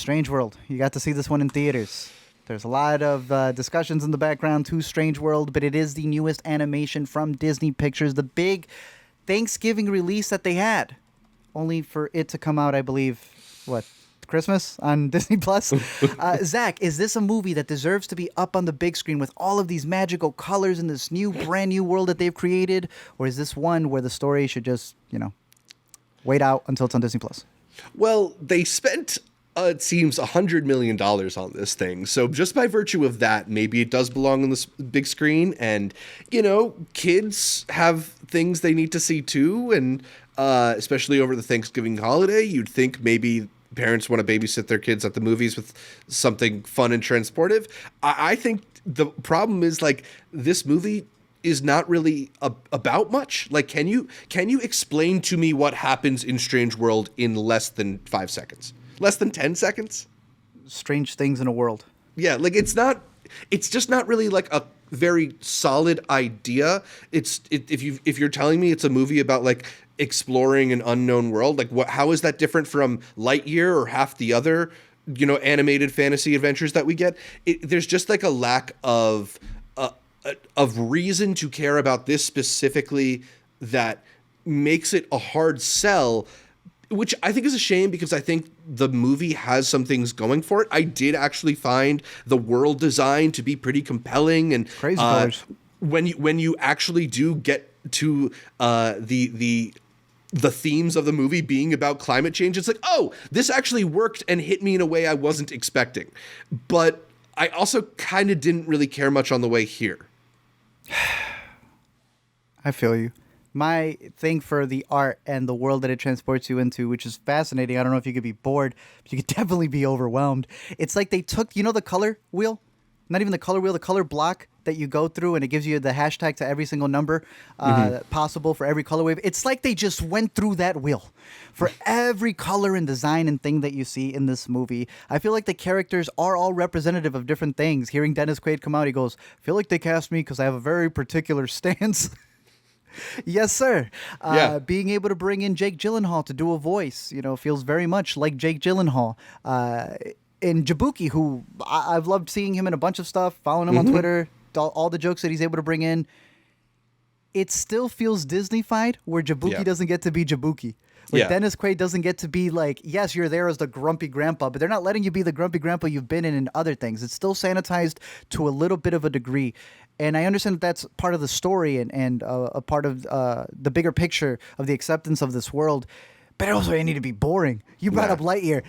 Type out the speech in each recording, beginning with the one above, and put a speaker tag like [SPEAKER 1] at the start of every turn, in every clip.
[SPEAKER 1] Strange World. You got to see this one in theaters. There's a lot of discussions in the background to Strange World, but it is the newest animation from Disney Pictures, the big Thanksgiving release that they had, only for it to come out, I believe, Christmas on Disney Plus. Zach, is this a movie that deserves to be up on the big screen with all of these magical colors in this brand new world that they've created, or is this one where the story should just, wait out until it's on Disney Plus?
[SPEAKER 2] Well, they spent, it seems, $100 million on this thing. So just by virtue of that, maybe it does belong on this big screen. And, kids have things they need to see too. And especially over the Thanksgiving holiday, you'd think maybe parents want to babysit their kids at the movies with something fun and transportive. I think the problem is, this movie is not really about much. Can you explain to me what happens in Strange World in less than 5 seconds? Less than 10 seconds?
[SPEAKER 1] Strange things in a world.
[SPEAKER 2] Yeah, it's just not really a very solid idea. If you're telling me it's a movie about exploring an unknown world, how is that different from Lightyear or half the other, animated fantasy adventures that we get? There's just a lack of reason to care about this specifically that makes it a hard sell, which I think is a shame because I think the movie has some things going for it. I did actually find the world design to be pretty compelling, and
[SPEAKER 1] crazy colors.
[SPEAKER 2] When you actually do get to the themes of the movie being about climate change, it's this actually worked and hit me in a way I wasn't expecting. But I also kind of didn't really care much on the way here.
[SPEAKER 1] I feel you. My thing for the art and the world that it transports you into, which is fascinating. I don't know if you could be bored, but you could definitely be overwhelmed. It's like they took, the color wheel? Not even the color wheel, the color block that you go through, and it gives you the hashtag to every single number possible for every color wave. It's like they just went through that wheel for every color and design and thing that you see in this movie. I feel like the characters are all representative of different things. Hearing Dennis Quaid come out, he goes, I feel like they cast me because I have a very particular stance. Yes, sir. Being able to bring in Jake Gyllenhaal to do a voice, feels very much like Jake Gyllenhaal. In Jabuki, who I've loved seeing him in a bunch of stuff, following him on Twitter, all the jokes that he's able to bring in. It still feels Disney-fied, where Jabuki doesn't get to be Jabuki. Dennis Quaid doesn't get to be yes, you're there as the grumpy grandpa, but they're not letting you be the grumpy grandpa you've been in other things. It's still sanitized to a little bit of a degree. And I understand that's part of the story and a part of the bigger picture of the acceptance of this world. But also, I need to be boring. You brought up Lightyear.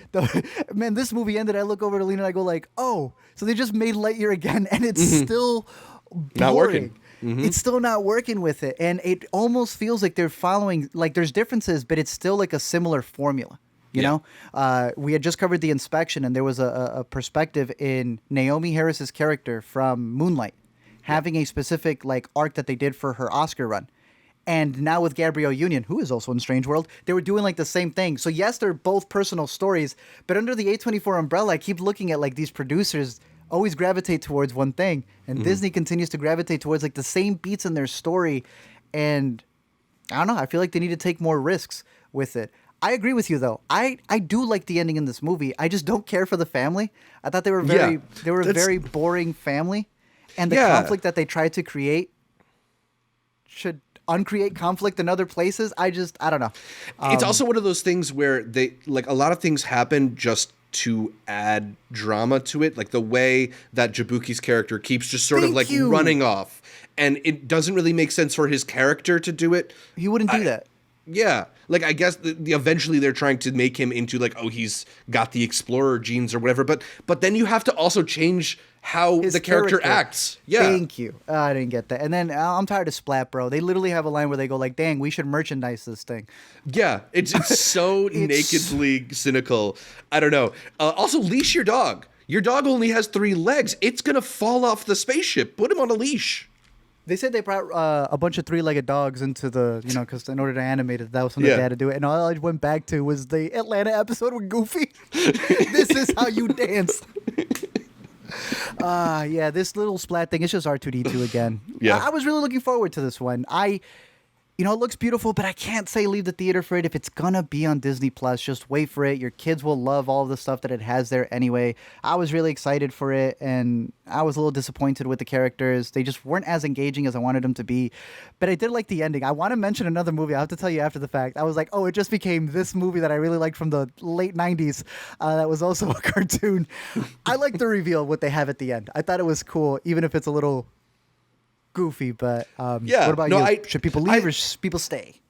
[SPEAKER 1] Man, this movie ended. I look over to Lena and I go oh, so they just made Lightyear again, and it's still boring.
[SPEAKER 2] Not working.
[SPEAKER 1] It's still not working with it. And it almost feels like they're following, there's differences, but it's still a similar formula. You know, we had just covered The Inspection, and there was a perspective in Naomi Harris's character from Moonlight having a specific arc that they did for her Oscar run. And now with Gabrielle Union, who is also in Strange World, they were doing the same thing. So yes, they're both personal stories, but under the A24 umbrella, I keep looking at these producers always gravitate towards one thing, and Disney continues to gravitate towards the same beats in their story. And I don't know, I feel like they need to take more risks with it. I agree with you though. I do like the ending in this movie. I just don't care for the family. I thought they were a very boring family, and the conflict that they tried to create should uncreate conflict in other places. I don't know.
[SPEAKER 2] It's also one of those things where they a lot of things happen just to add drama to it, the way that Jabuki's character keeps just sort of running off, and it doesn't really make sense for his character to do it.
[SPEAKER 1] He wouldn't do that.
[SPEAKER 2] Yeah. I guess eventually they're trying to make him into he's got the explorer genes or whatever, but then you have to also change how the character acts. Yeah.
[SPEAKER 1] Thank you. I didn't get that. And then I'm tired of Splat, bro. They literally have a line where they go dang, we should merchandise this thing.
[SPEAKER 2] Yeah. It's so nakedly cynical. I don't know. Also, leash your dog. Your dog only has 3 legs. It's going to fall off the spaceship. Put him on a leash.
[SPEAKER 1] They said they brought a bunch of 3-legged dogs into the, because in order to animate it, that was something they had to do it. And all I went back to was the Atlanta episode with Goofy. This is how you dance. This little Splat thing, it's just R2-D2 again.
[SPEAKER 2] Yeah.
[SPEAKER 1] I was really looking forward to this one. You know, it looks beautiful, but I can't say leave the theater for it. If it's gonna be on Disney Plus, just wait for it. Your kids will love all of the stuff that it has there anyway. I was really excited for it, and I was a little disappointed with the characters. They just weren't as engaging as I wanted them to be. But I did like the ending. I want to mention another movie. I have to tell you after the fact. I was like, oh, it just became this movie that I really liked from the late 90s that was also a cartoon. I like the reveal, what they have at the end. I thought it was cool, even if it's a little goofy, but
[SPEAKER 2] Yeah,
[SPEAKER 1] what about
[SPEAKER 2] no,
[SPEAKER 1] you? Should people leave or should people stay?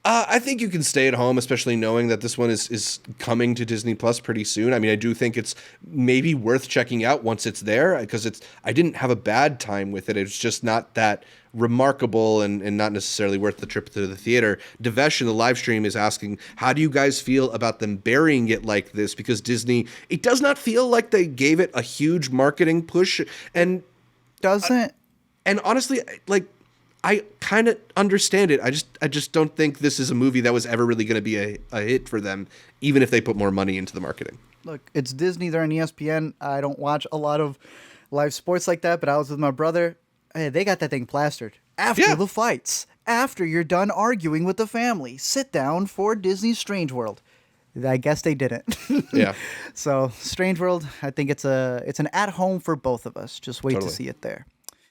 [SPEAKER 2] I think you can stay at home, especially knowing that this one is coming to Disney Plus pretty soon. I mean, I do think it's maybe worth checking out once it's there, because I didn't have a bad time with it. It's just not that remarkable and not necessarily worth the trip to the theater. Devesh in the live stream is asking, how do you guys feel about them burying it like this? Because Disney, it does not feel like they gave it a huge marketing push. And
[SPEAKER 1] Doesn't
[SPEAKER 2] and honestly, like, I kind of understand it. I just don't think this is a movie that was ever really going to be a hit for them, even if they put more money into the marketing.
[SPEAKER 1] look, it's Disney. They're on ESPN. I don't watch a lot of live sports like that, but I was with my brother. Hey, they got that thing plastered after
[SPEAKER 2] Yeah.
[SPEAKER 1] the fights. After you're done arguing with the family, sit down for Disney's Strange World. I guess they didn't.
[SPEAKER 2] Yeah.
[SPEAKER 1] So Strange World, I think it's an at home for both of us. Just wait
[SPEAKER 2] Totally.
[SPEAKER 1] to see it there.